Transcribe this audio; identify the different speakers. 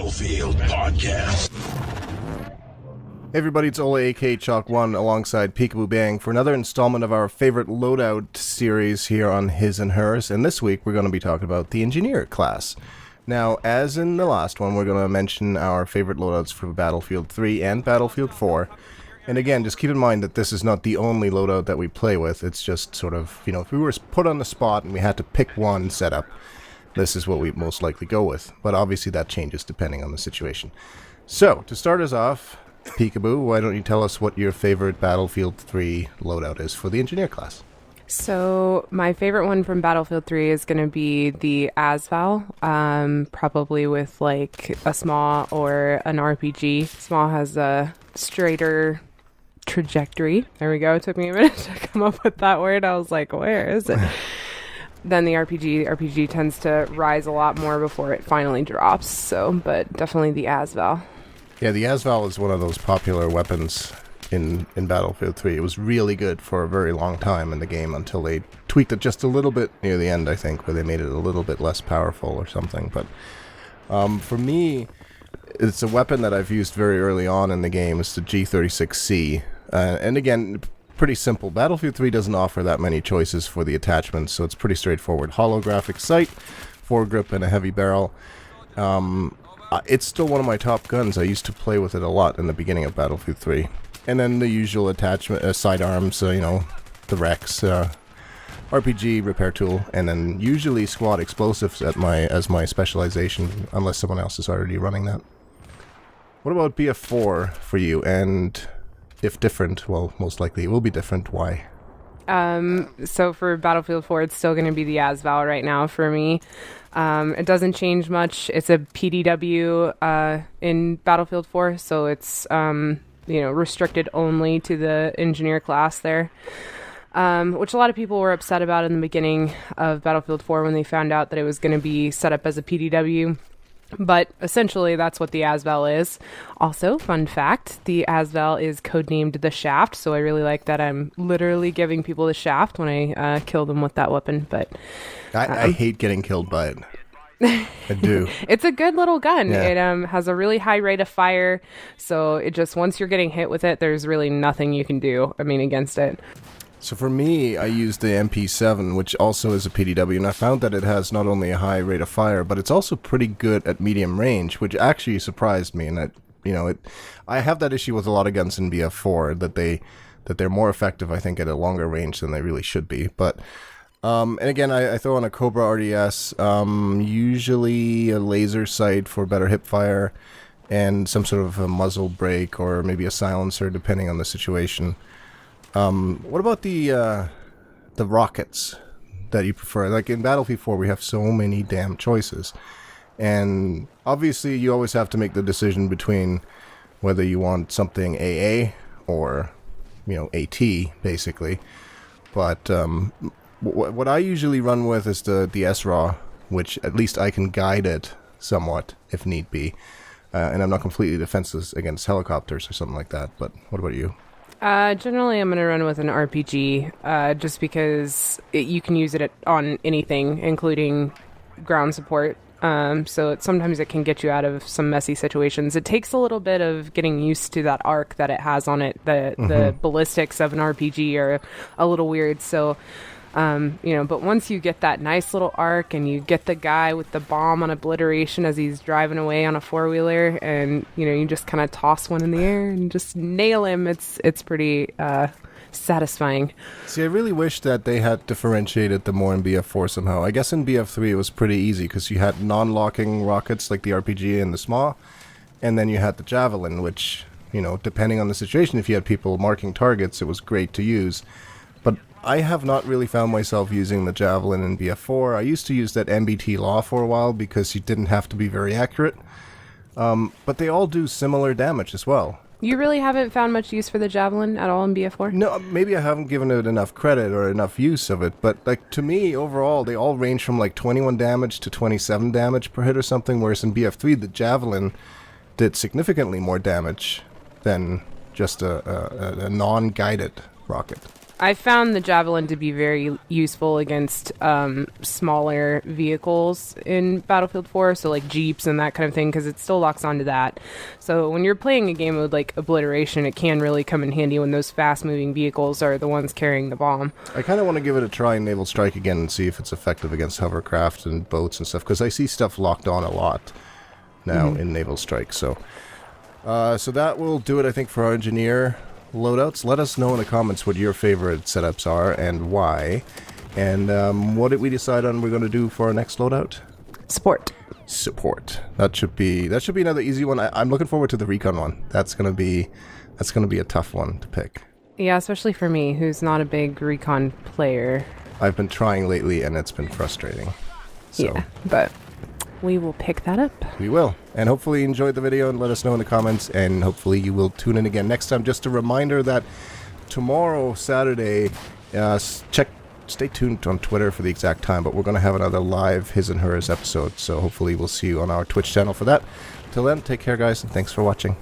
Speaker 1: Battlefield Podcast.
Speaker 2: Hey everybody, it's Ola aka ChalkOne alongside Peekaboo Bang for another installment of our favorite loadout series here on His and Hers, and this week we're going to be talking about the Engineer class. Now, as in the last one, we're going to mention our favorite loadouts for Battlefield 3 and Battlefield 4, and again, just keep in mind that this is not the only loadout that we play with. It's just sort of, if we were put on the spot and we had to pick one setup, this is what we most likely go with, but obviously that changes depending on the situation. So, to start us off, Peekaboo, why don't you tell us what your favorite Battlefield 3 loadout is for the Engineer class?
Speaker 3: So my favorite one from Battlefield 3 is going to be the ASVAL, probably with like a SMAW or an RPG. SMAW has a straighter trajectory. There we go. It took me a minute to come up with that word. I was like, where is it? Then the RPG tends to rise a lot more before it finally drops. So, but definitely the ASVAL.
Speaker 2: Yeah, the ASVAL is one of those popular weapons in Battlefield 3. It was really good for a very long time in the game until they tweaked it just a little bit near the end, I think, where they made it a little bit less powerful or something. But for me, it's a weapon that I've used very early on in the game. It's the G36C. And again, pretty simple. Battlefield 3 doesn't offer that many choices for the attachments, so it's pretty straightforward. Holographic sight, foregrip, and a heavy barrel. It's still one of my top guns. I used to play with it a lot in the beginning of Battlefield 3. And then the usual attachment, sidearms, the Rex, RPG, repair tool, and then usually squad explosives as my specialization, unless someone else is already running that. What about BF4 for you? And if different, well, most likely it will be different. Why?
Speaker 3: So for Battlefield 4, it's still going to be the ASVAL right now for me. It doesn't change much. It's a PDW in Battlefield 4, so it's restricted only to the Engineer class there, which a lot of people were upset about in the beginning of Battlefield 4 when they found out that it was going to be set up as a PDW. But essentially, that's what the ASVAL is. Also, fun fact, the ASVAL is codenamed the Shaft, so I really like that I'm literally giving people the Shaft when I kill them with that weapon. But
Speaker 2: I hate getting killed by it. I do.
Speaker 3: It's a good little gun.
Speaker 2: Yeah.
Speaker 3: It has a really high rate of fire, so it just, once you're getting hit with it, there's really nothing you can do, against it.
Speaker 2: So for me, I used the MP7, which also is a PDW, and I found that it has not only a high rate of fire, but it's also pretty good at medium range, which actually surprised me. And that, I have that issue with a lot of guns in BF4 that they're more effective, I think, at a longer range than they really should be. But and again, I throw on a Cobra RDS, usually a laser sight for better hip fire, and some sort of a muzzle brake or maybe a silencer, depending on the situation. What about the rockets that you prefer? Like in Battlefield 4, we have so many damn choices. And obviously, you always have to make the decision between whether you want something AA or, AT, basically. But what I usually run with is the SRAW, which at least I can guide it somewhat, if need be. And I'm not completely defenseless against helicopters or something like that. But what about you?
Speaker 3: Generally, I'm going to run with an RPG, just because you can use it on anything, including ground support. So sometimes it can get you out of some messy situations. It takes a little bit of getting used to that arc that it has on it. The ballistics of an RPG are a little weird. So, but once you get that nice little arc and you get the guy with the bomb on obliteration as he's driving away on a four-wheeler, and, you just kind of toss one in the air and just nail him, it's pretty satisfying.
Speaker 2: See, I really wish that they had differentiated them more in BF4 somehow. I guess in BF3 it was pretty easy because you had non-locking rockets like the RPG and the SMAW, and then you had the Javelin, which, depending on the situation, if you had people marking targets, it was great to use. But I have not really found myself using the Javelin in BF4. I used to use that MBT Law for a while because you didn't have to be very accurate. But they all do similar damage as well.
Speaker 3: You really haven't found much use for the Javelin at all in BF4?
Speaker 2: No, maybe I haven't given it enough credit or enough use of it, but to me, overall, they all range from 21 damage to 27 damage per hit or something, whereas in BF3, the Javelin did significantly more damage than just a non-guided rocket.
Speaker 3: I found the Javelin to be very useful against smaller vehicles in Battlefield 4, so like Jeeps and that kind of thing, because it still locks onto that. So when you're playing a game with like Obliteration, it can really come in handy when those fast-moving vehicles are the ones carrying the bomb.
Speaker 2: I kind of want to give it a try in Naval Strike again and see if it's effective against hovercraft and boats and stuff, because I see stuff locked on a lot now in Naval Strike. So that will do it, I think, for our engineer loadouts. Let us know in the comments what your favorite setups are and why. And what did we decide on we're going to do for our next loadout? Support. That should be another easy one. I'm looking forward to the recon one. That's gonna be a tough one to pick.
Speaker 3: Yeah, especially for me, who's not a big recon player.
Speaker 2: I've been trying lately, and it's been frustrating. So.
Speaker 3: Yeah, but we will pick that up. We
Speaker 2: will. And hopefully you enjoyed the video, and let us know in the comments, and hopefully you will tune in again next time. Just a reminder that tomorrow, Saturday, stay tuned on Twitter for the exact time, but we're going to have another live His and Hers episode, so hopefully we'll see you on our Twitch channel for that. Till then, take care, guys, and thanks for watching.